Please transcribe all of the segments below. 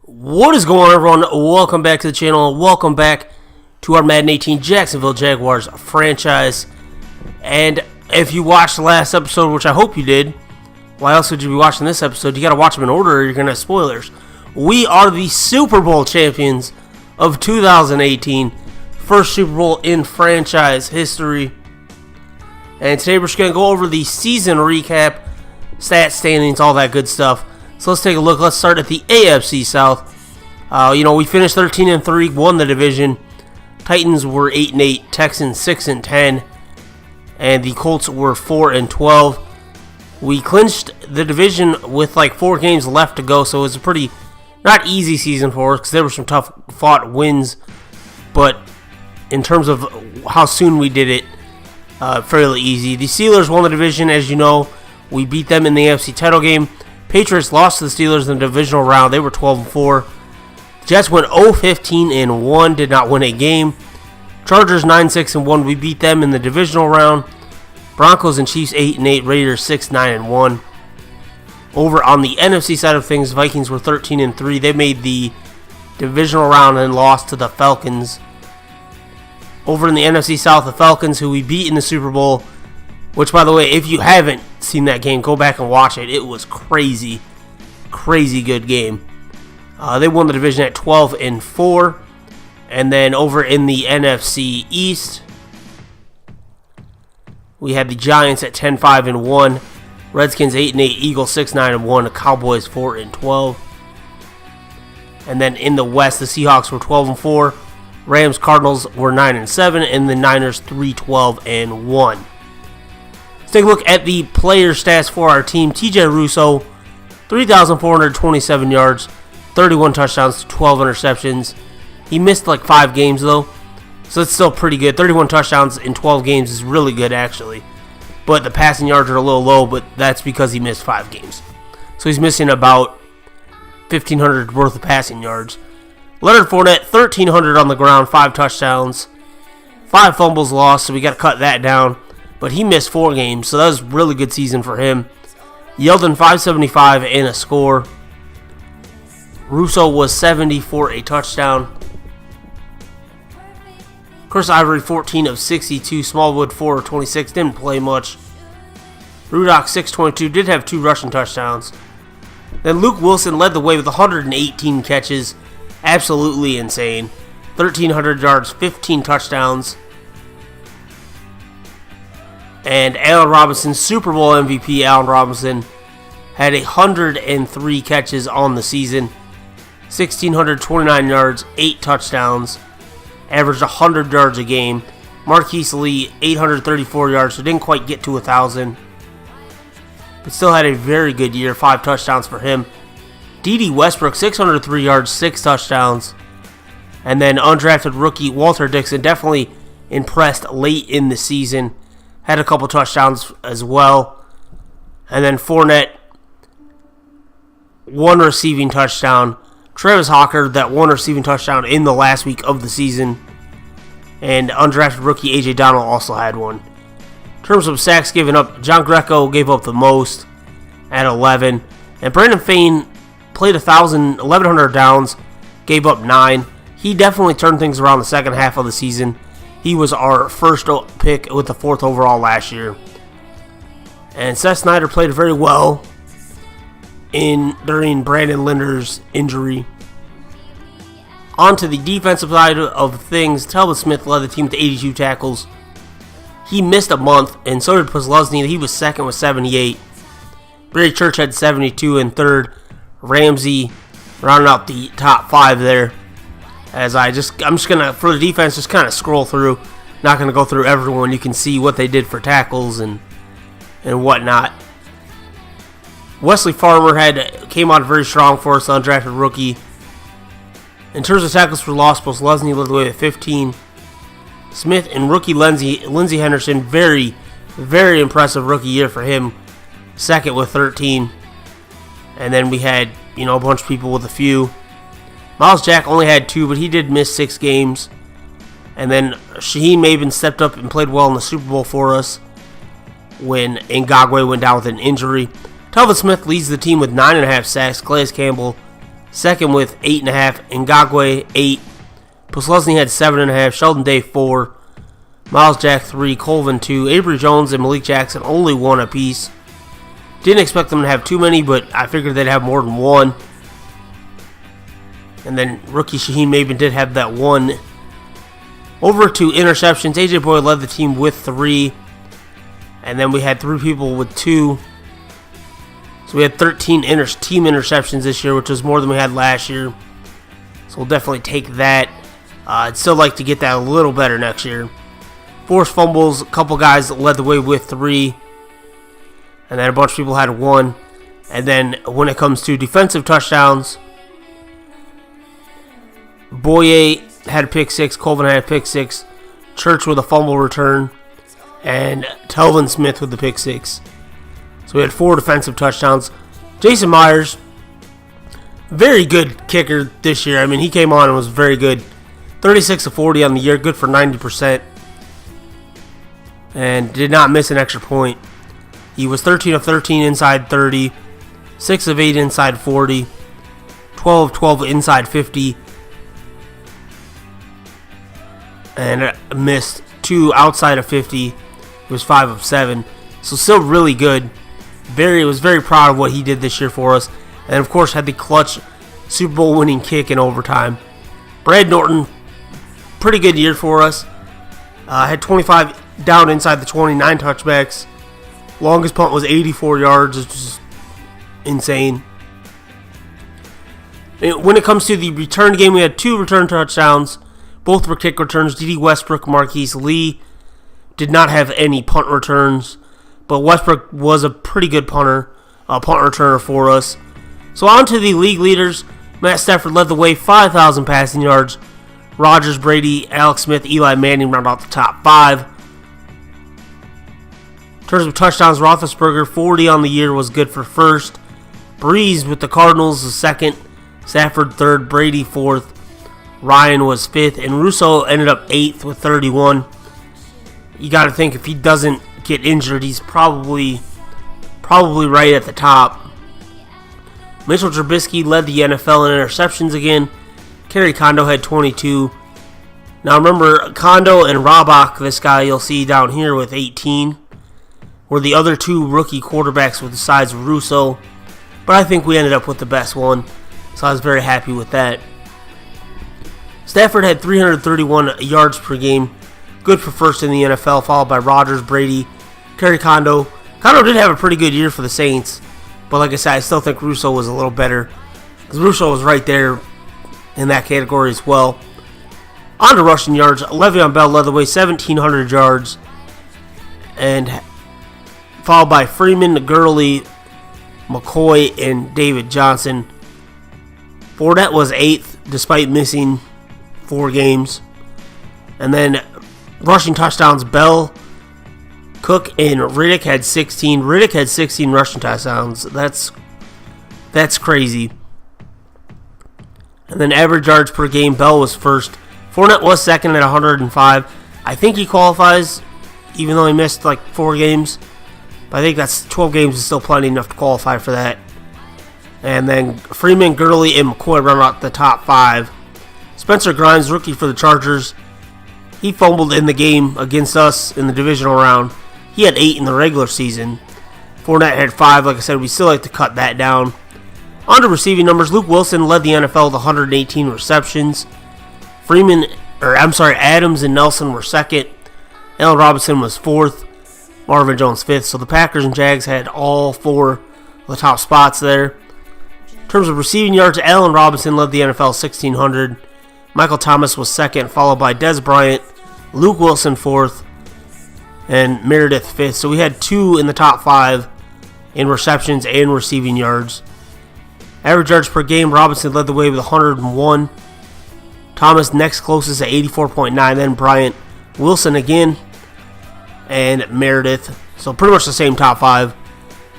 What is going on, everyone? Welcome back to the channel. Welcome back to our Madden 18 Jacksonville Jaguars franchise. And if you watched the last episode, which I hope you did, why else would you be watching this episode? You got to watch them in order or you're going to have spoilers. We are the Super Bowl champions of 2018. First Super Bowl in franchise history. And today we're just going to go over the season recap, stat standings, all that good stuff. So let's take a look. Let's start at the AFC South. We finished 13-3, won the division. Titans were 8-8, Texans 6-10, and the Colts were 4-12. We clinched the division with like 4 games left to go, so it was a pretty not easy season for us because there were some tough fought wins. But in terms of how soon we did it, fairly easy. The Steelers won the division, as you know. We beat them in the AFC title game. Patriots lost to the Steelers in the divisional round. They were 12-4. Jets went 0-15-1, did not win a game. Chargers 9-6-1. We beat them in the divisional round. Broncos and Chiefs 8-8. Raiders 6-9-1. Over on the NFC side of things, Vikings were 13-3. They made the divisional round and lost to the Falcons. Over in the NFC South, the Falcons, who we beat in the Super Bowl. Which, by the way, if you haven't seen that game, go back and watch it. It was crazy, crazy good game. They won the division at 12-4. And then over in the NFC East, we had the Giants at 10-5-1. Redskins 8-8, Eagles 6-9-1, the Cowboys 4-12. And then in the West, the Seahawks were 12-4. Rams, Cardinals were 9-7, and the Niners 3-12-1. Let's take a look at the player stats for our team. TJ Russo, 3,427 yards, 31 touchdowns, 12 interceptions. He missed like 5 games though, so it's still pretty good. 31 touchdowns in 12 games is really good actually. But the passing yards are a little low, but that's because he missed 5 games. So he's missing about 1,500 worth of passing yards. Leonard Fournette, 1,300 on the ground, 5 touchdowns, 5 fumbles lost, so we got to cut that down. But he missed 4 games, so that was a really good season for him. Yeldon, 575 and a score. Russo was 70 for a touchdown. Chris Ivory, 14 of 62. Smallwood, 4 of 26. Didn't play much. Rudock, 622. Did have 2 rushing touchdowns. Then Luke Wilson led the way with 118 catches. Absolutely insane. 1,300 yards, 15 touchdowns. And Allen Robinson, Super Bowl MVP Allen Robinson, had 103 catches on the season, 1,629 yards, 8 touchdowns, averaged 100 yards a game. Marquise Lee, 834 yards, so didn't quite get to 1,000, but still had a very good year, 5 touchdowns for him. D.D. Westbrook, 603 yards, 6 touchdowns. And then undrafted rookie Walter Dixon, definitely impressed late in the season. Had a couple touchdowns as well. And then Fournette, 1 receiving touchdown. Travis Hawker, that 1 receiving touchdown in the last week of the season. And undrafted rookie A.J. Donald also had 1. In terms of sacks given up, John Greco gave up the most at 11. And Brandon Fain played 1,100 downs, gave up 9. He definitely turned things around the second half of the season. He was our first pick with the 4th overall last year. And Seth Snyder played very well during Brandon Linder's injury. On to the defensive side of things, Talbot Smith led the team with 82 tackles. He missed a month, and so did Posluszny. He was second with 78. Brady Church had 72 and third. Ramsey rounded out the top 5 there. I'm just gonna, for the defense, just kind of scroll through. Not gonna go through everyone. You can see what they did for tackles and whatnot. Wesley Farmer came out very strong for us, undrafted rookie. In terms of tackles for loss, Posluszny led the way with 15. Smith and rookie Lindsey Henderson, very, very impressive rookie year for him. Second with 13. And then we had, a bunch of people with a few. Miles Jack only had 2, but he did miss 6 games. And then Shaheem Maven stepped up and played well in the Super Bowl for us when Ngakwe went down with an injury. Talbot Smith leads the team with 9.5 sacks. Calais Campbell, Second with 8.5. Ngakwe 8. Posluszny had 7.5. Sheldon Day 4. Miles Jack 3. Colvin 2. Avery Jones and Malik Jackson only 1 apiece. Didn't expect them to have too many, but I figured they'd have more than 1. And then rookie Shaheem Maven did have that 1. Over to interceptions. AJ Boyd led the team with 3. And then we had 3 people with 2. So we had 13 team interceptions this year, which was more than we had last year. So we'll definitely take that. I'd still like to get that a little better next year. Forced fumbles, a couple guys led the way with 3. And then a bunch of people had 1. And then when it comes to defensive touchdowns, Boye had a pick 6, Colvin had a pick 6, Church with a fumble return, and Telvin Smith with the pick 6. So we had 4 defensive touchdowns. Jason Myers, very good kicker this year. I mean, he came on and was very good. 36 of 40 on the year, good for 90%. And did not miss an extra point. He was 13 of 13 inside 30, 6 of 8 inside 40, 12 of 12 inside 50, and missed 2 outside of 50. He was 5 of 7. So still really good. Was very proud of what he did this year for us. And of course had the clutch Super Bowl winning kick in overtime. Brad Norton, pretty good year for us. Had 25 down inside the 29 touchbacks. Longest punt was 84 yards, which is insane. When it comes to the return game, we had 2 return touchdowns. Both were kick returns. D.D. Westbrook, Marquise Lee did not have any punt returns, but Westbrook was a pretty good punt returner for us. So on to the league leaders. Matt Stafford led the way, 5,000 passing yards. Rodgers, Brady, Alex Smith, Eli Manning round out the top 5. In terms of touchdowns, Roethlisberger, 40 on the year, was good for first. Breeze with the Cardinals was second. Stafford third. Brady fourth. Ryan was fifth. And Russo ended up 8th with 31. You got to think if he doesn't get injured, he's probably right at the top. Mitchell Trubisky led the NFL in interceptions again. Kerry Kondo had 22. Now remember, Kondo and Robach, this guy you'll see down here with 18, were the other 2 rookie quarterbacks besides Russo. But I think we ended up with the best one, so I was very happy with that. Stafford had 331 yards per game, good for first in the NFL, followed by Rodgers, Brady, Kerry Kondo. Kondo did have a pretty good year for the Saints, but like I said, I still think Russo was a little better, because Russo was right there in that category as well. On to rushing yards, Le'Veon Bell led the way, 1,700 yards, and followed by Freeman, Gurley, McCoy, and David Johnson. Fournette was 8th, despite missing 4 games. And then rushing touchdowns, Bell, Cook, and Riddick had 16. Riddick had 16 rushing touchdowns. That's crazy. And then average yards per game, Bell was first. Fournette was second at 105. I think he qualifies, even though he missed like 4 games. But I think that's 12 games is still plenty enough to qualify for that. And then Freeman, Gurley, and McCoy run out the top 5. Spencer Grimes, rookie for the Chargers, he fumbled in the game against us in the divisional round. He had 8 in the regular season. Fournette had 5. Like I said, we still like to cut that down. On to receiving numbers, Luke Wilson led the NFL with 118 receptions. Adams and Nelson were second. Allen Robinson was 4th. Marvin Jones 5th. So the Packers and Jags had all 4 of the top spots there. In terms of receiving yards, Allen Robinson led the NFL 1,600. Michael Thomas was second, followed by Dez Bryant, Luke Wilson 4th, and Meredith 5th. So we had 2 in the top 5 in receptions and receiving yards. Average yards per game, Robinson led the way with 101. Thomas next closest at 84.9, then Bryant, Wilson again, and Meredith. So pretty much the same top 5.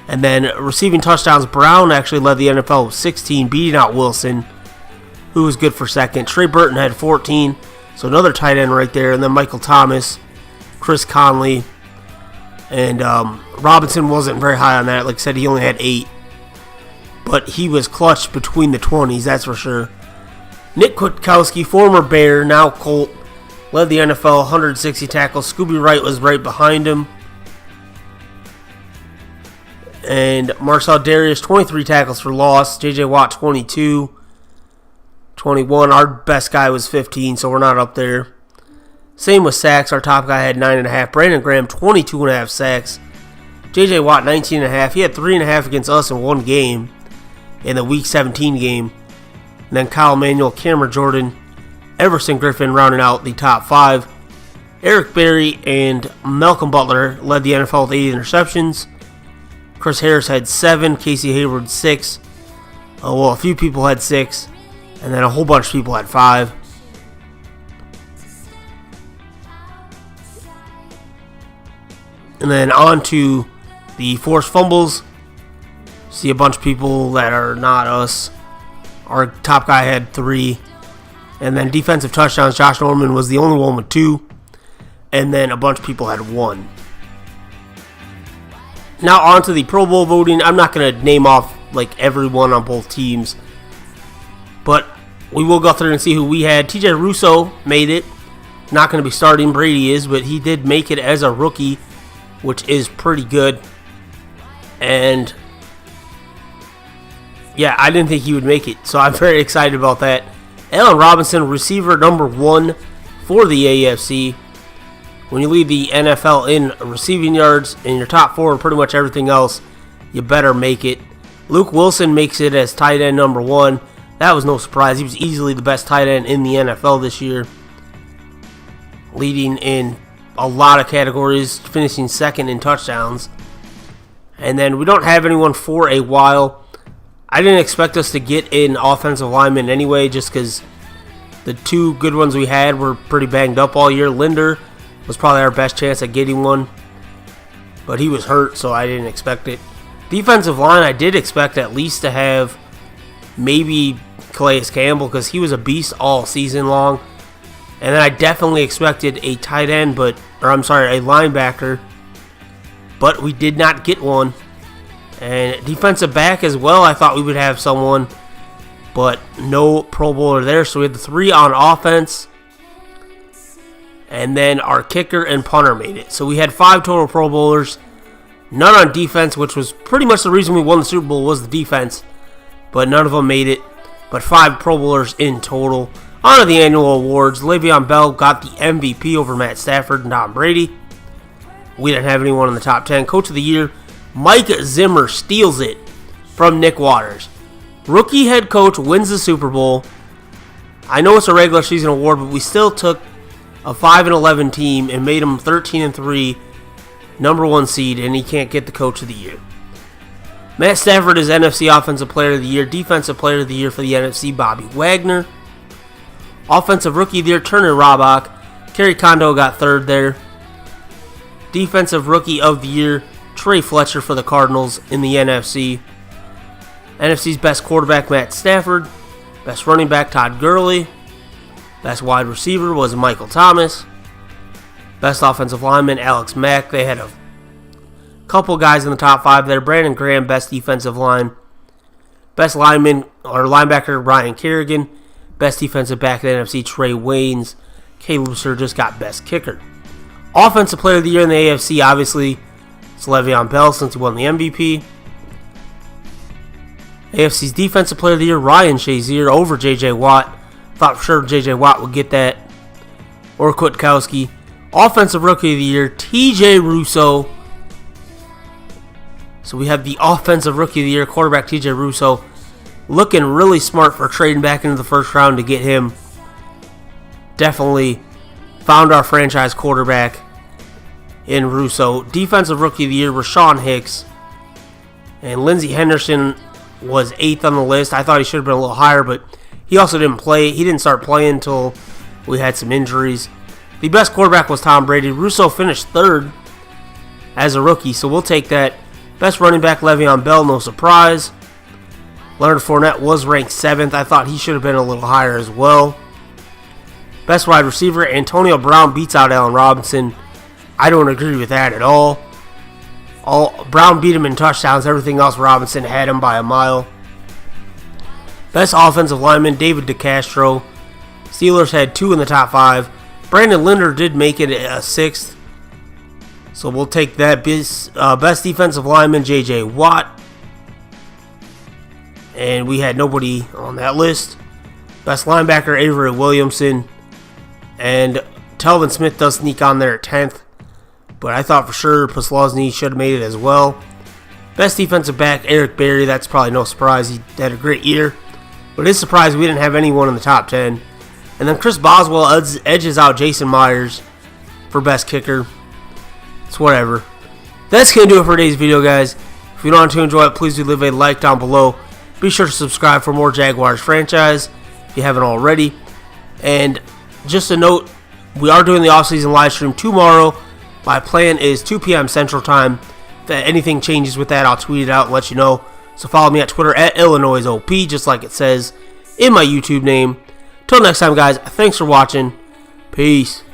And then receiving touchdowns, Brown actually led the NFL with 16, beating out Wilson, who was good for second. Trey Burton had 14, so another tight end right there. And then Michael Thomas, Chris Conley, and Robinson wasn't very high on that. Like I said, he only had 8. but he was clutch between the 20s, that's for sure. Nick Kwiatkowski, former Bear, now Colt, led the NFL, 160 tackles. Scooby Wright was right behind him. And Marcel Darius, 23 tackles for loss. J.J. Watt, 22. 21. Our best guy was 15, so we're not up there. Same with sacks. Our top guy had 9.5. Brandon Graham, 22.5 sacks. J.J. Watt, 19.5. He had 3.5 against us in one game, in the Week 17 game. And then Kyle Manuel, Cameron Jordan, Everson Griffin rounding out the top 5. Eric Berry and Malcolm Butler led the NFL with 80 interceptions. Chris Harris had 7. Casey Hayward 6. A few people had 6. And then a whole bunch of people had 5. And then on to the forced fumbles. See a bunch of people that are not us. Our top guy had 3. And then defensive touchdowns, Josh Norman was the only one with 2. And then a bunch of people had 1. Now on to the Pro Bowl voting. I'm not going to name off like everyone on both teams. But we will go through and see who we had. TJ Russo made it. Not going to be starting. Brady is. But he did make it as a rookie, which is pretty good. And yeah, I didn't think he would make it. So I'm very excited about that. Allen Robinson, receiver number 1 for the AFC. When you lead the NFL in receiving yards in your top 4 and pretty much everything else, you better make it. Luke Wilson makes it as tight end number 1. That was no surprise. He was easily the best tight end in the NFL this year. Leading in a lot of categories, finishing second in touchdowns. And then we don't have anyone for a while. I didn't expect us to get an offensive lineman anyway, just because the 2 good ones we had were pretty banged up all year. Linder was probably our best chance at getting one, but he was hurt, so I didn't expect it. Defensive line, I did expect at least to have maybe Calais Campbell, because he was a beast all season long. And then I definitely expected a tight end, a linebacker, but we did not get one. And defensive back as well, I thought we would have someone, but no Pro Bowler there. So we had the 3 on offense, and then our kicker and punter made it. So we had 5 total Pro Bowlers, none on defense, which was pretty much the reason we won the Super Bowl was the defense, but none of them made it. But 5 Pro Bowlers in total. On to the annual awards. Le'Veon Bell got the MVP over Matt Stafford and Tom Brady. We didn't have anyone in the top 10. Coach of the Year, Mike Zimmer steals it from Nick Waters. Rookie head coach wins the Super Bowl. I know it's a regular season award, but we still took a 5-11 team and made them 13-3, number 1 seed, and he can't get the Coach of the Year. Matt Stafford is NFC Offensive Player of the Year. Defensive Player of the Year for the NFC, Bobby Wagner. Offensive Rookie of the Year, Turner Robach. Kerry Kondo got 3rd there. Defensive Rookie of the Year, Trey Fletcher for the Cardinals in the NFC. NFC's best quarterback, Matt Stafford. Best running back, Todd Gurley. Best wide receiver was Michael Thomas. Best offensive lineman, Alex Mack. They had a couple guys in the top 5 there. Brandon Graham, best defensive line. Best lineman or linebacker, Ryan Kerrigan. Best defensive back in the NFC, Trey Waynes. Caleb Sturgis got best kicker. Offensive Player of the Year in the AFC, obviously, it's Le'Veon Bell since he won the MVP. AFC's Defensive Player of the Year, Ryan Shazier over J.J. Watt. Thought for sure J.J. Watt would get that. Or Kwiatkowski. Offensive Rookie of the Year, T.J. Russo. So we have the Offensive Rookie of the Year, quarterback T.J. Russo. Looking really smart for trading back into the first round to get him. Definitely found our franchise quarterback in Russo. Defensive Rookie of the Year, Rashawn Hicks. And Lindsey Henderson was 8th on the list. I thought he should have been a little higher, but he also didn't play. He didn't start playing until we had some injuries. The best quarterback was Tom Brady. Russo finished 3rd as a rookie, so we'll take that. Best running back, Le'Veon Bell, no surprise. Leonard Fournette was ranked 7th. I thought he should have been a little higher as well. Best wide receiver, Antonio Brown beats out Allen Robinson. I don't agree with that at all. Brown beat him in touchdowns. Everything else, Robinson had him by a mile. Best offensive lineman, David DeCastro. Steelers had 2 in the top 5. Brandon Linder did make it a 6th. So we'll take that. Best defensive lineman, J.J. Watt. And we had nobody on that list. Best linebacker, Avery Williamson. And Telvin Smith does sneak on there at 10th. But I thought for sure Puslosny should have made it as well. Best defensive back, Eric Berry. That's probably no surprise. He had a great year. But it is surprising we didn't have anyone in the top 10. And then Chris Boswell edges out Jason Myers for best kicker. It's whatever. That's going to do it for today's video, guys. If you want to enjoy it, please do leave a like down below. Be sure to subscribe for more Jaguars franchise if you haven't already. And just a note, we are doing the offseason live stream tomorrow. My plan is 2 p.m. Central Time. If anything changes with that, I'll tweet it out and let you know. So follow me at Twitter at IllinoisOP, just like it says in my YouTube name. Till next time, guys, thanks for watching. Peace.